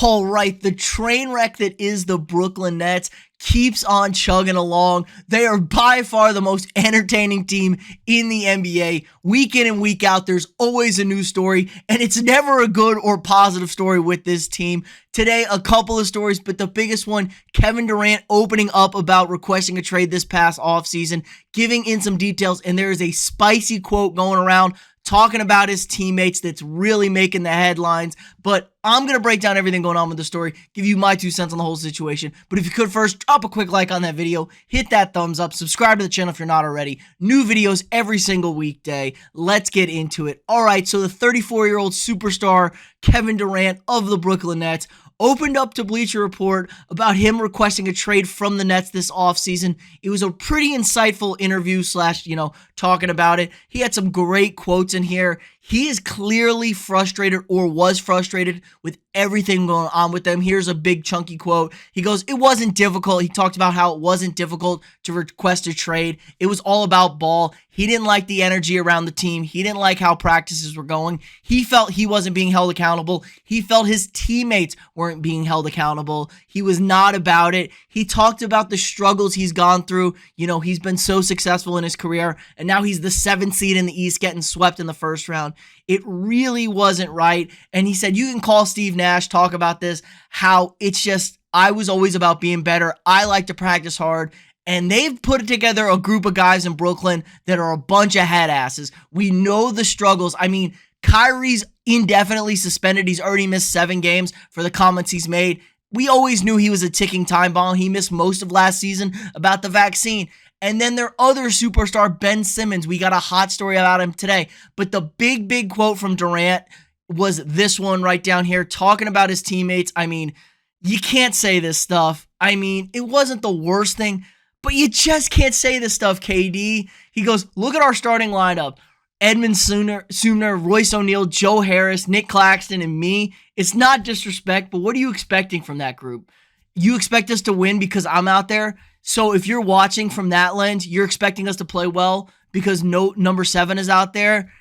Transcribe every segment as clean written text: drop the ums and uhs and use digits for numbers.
All right, the train wreck that is the Brooklyn Nets keeps on chugging along. They are by far the most entertaining team in the NBA. Week in and week out, there's always a new story, and it's never a good or positive story with this team. Today, a couple of stories, but the biggest one, Kevin Durant opening up about requesting a trade this past offseason, giving in some details, and there is a spicy quote going around talking about his teammates that's really making the headlines. But I'm going to break down everything going on with the story, give you my 2 cents on the whole situation. But if you could first, drop a quick like on that video, hit that thumbs up, subscribe to the channel if you're not already. New videos every single weekday. Let's get into it. All right, so the 34-year-old superstar Kevin Durant of the Brooklyn Nets opened up to Bleacher Report about him requesting a trade from the Nets this offseason. It was a pretty insightful interview / talking about it. He had some great quotes in here. He is clearly frustrated or was frustrated with everything going on with them. Here's a big chunky quote. He goes, "It wasn't difficult." He talked about how it wasn't difficult to request a trade. It was all about ball. He didn't like the energy around the team. He didn't like how practices were going. He felt he wasn't being held accountable. He felt his teammates weren't being held accountable. He was not about it. He talked about the struggles he's gone through. He's been so successful in his career, and now he's the 7th seed in the East getting swept in the first round. It really wasn't right. And he said, you can call Steve Nash, talk about this, how it's just, I was always about being better. I like to practice hard. And they've put together a group of guys in Brooklyn that are a bunch of head asses. We know the struggles. I mean, Kyrie's indefinitely suspended. He's already missed 7 games for the comments he's made. We always knew he was a ticking time bomb. He missed most of last season about the vaccine. And then their other superstar, Ben Simmons, we got a hot story about him today. But the big quote from Durant was this one right down here, talking about his teammates. I mean, you can't say this stuff. I mean, it wasn't the worst thing, but you just can't say this stuff, KD. He goes, look at our starting lineup. Edmund Sumner, Royce O'Neal, Joe Harris, Nick Claxton, and me. It's not disrespect, but what are you expecting from that group? You expect us to win because I'm out there? So if you're watching from that lens, you're expecting us to play well because no number 7 is out there?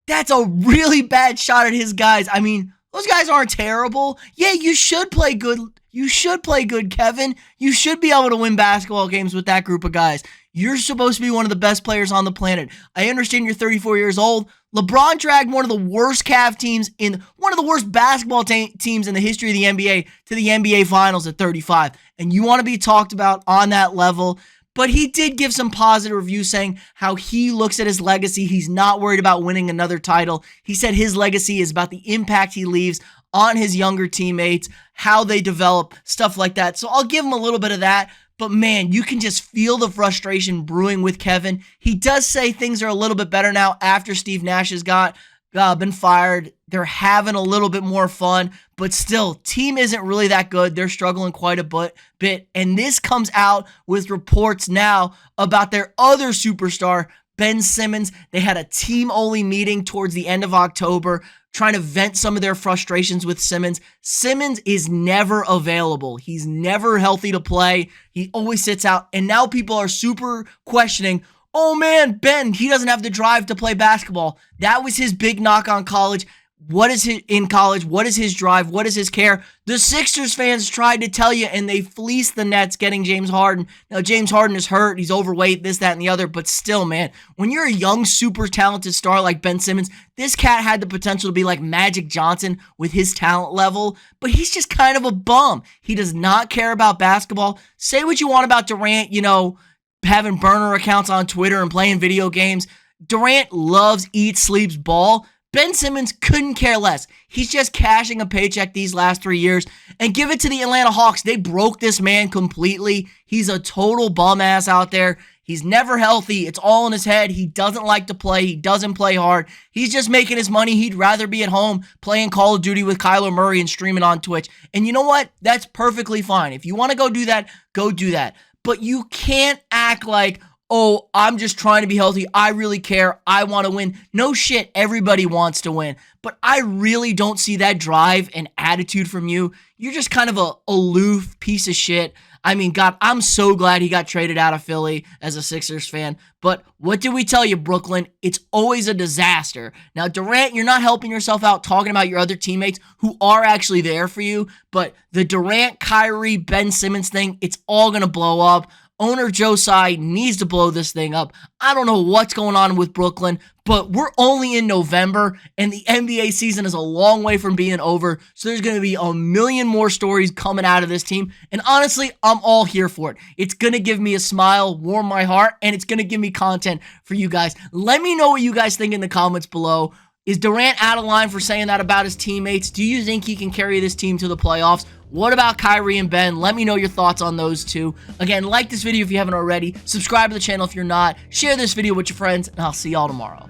That's a really bad shot at his guys. I mean, those guys aren't terrible. Yeah, you should play good. You should play good, Kevin. You should be able to win basketball games with that group of guys. You're supposed to be one of the best players on the planet. I understand you're 34 years old. LeBron dragged one of the worst Cavs teams in one of the worst basketball teams in the history of the NBA to the NBA Finals at 35. And you want to be talked about on that level. But he did give some positive reviews saying how he looks at his legacy. He's not worried about winning another title. He said his legacy is about the impact he leaves on his younger teammates, how they develop, stuff like that. So I'll give him a little bit of that. But man, you can just feel the frustration brewing with Kevin. He does say things are a little bit better now after Steve Nash has been fired. They're having a little bit more fun, but still, team isn't really that good. They're struggling quite a bit. And this comes out with reports now about their other superstar, Ben Simmons. They had a team-only meeting towards the end of October, trying to vent some of their frustrations with Simmons. Simmons is never available. He's never healthy to play. He always sits out. And now people are super questioning, oh man, Ben, he doesn't have the drive to play basketball. That was his big knock on college. What is his in college? What is his drive? What is his care? The Sixers fans tried to tell you, and they fleeced the Nets getting James Harden. Now, James Harden is hurt. He's overweight, this, that, and the other. But still, man, when you're a young, super talented star like Ben Simmons, this cat had the potential to be like Magic Johnson with his talent level. But he's just kind of a bum. He does not care about basketball. Say what you want about Durant, having burner accounts on Twitter and playing video games. Durant loves, eats, sleeps ball. Ben Simmons couldn't care less. He's just cashing a paycheck these last 3 years. And give it to the Atlanta Hawks. They broke this man completely. He's a total bum ass out there. He's never healthy. It's all in his head. He doesn't like to play. He doesn't play hard. He's just making his money. He'd rather be at home playing Call of Duty with Kyler Murray and streaming on Twitch. And you know what? That's perfectly fine. If you want to go do that, go do that. But you can't act like, oh, I'm just trying to be healthy. I really care. I want to win. No shit. Everybody wants to win. But I really don't see that drive and attitude from you. You're just kind of a aloof piece of shit. I mean, God, I'm so glad he got traded out of Philly as a Sixers fan. But what did we tell you, Brooklyn? It's always a disaster. Now, Durant, you're not helping yourself out talking about your other teammates who are actually there for you. But the Durant, Kyrie, Ben Simmons thing, it's all going to blow up. Owner Joe Tsai needs to blow this thing up. I don't know what's going on with Brooklyn, but we're only in November, and the NBA season is a long way from being over, so there's going to be a million more stories coming out of this team, and honestly, I'm all here for it. It's going to give me a smile, warm my heart, and it's going to give me content for you guys. Let me know what you guys think in the comments below. Is Durant out of line for saying that about his teammates? Do you think he can carry this team to the playoffs? What about Kyrie and Ben? Let me know your thoughts on those two. Again, like this video if you haven't already. Subscribe to the channel if you're not. Share this video with your friends, and I'll see y'all tomorrow.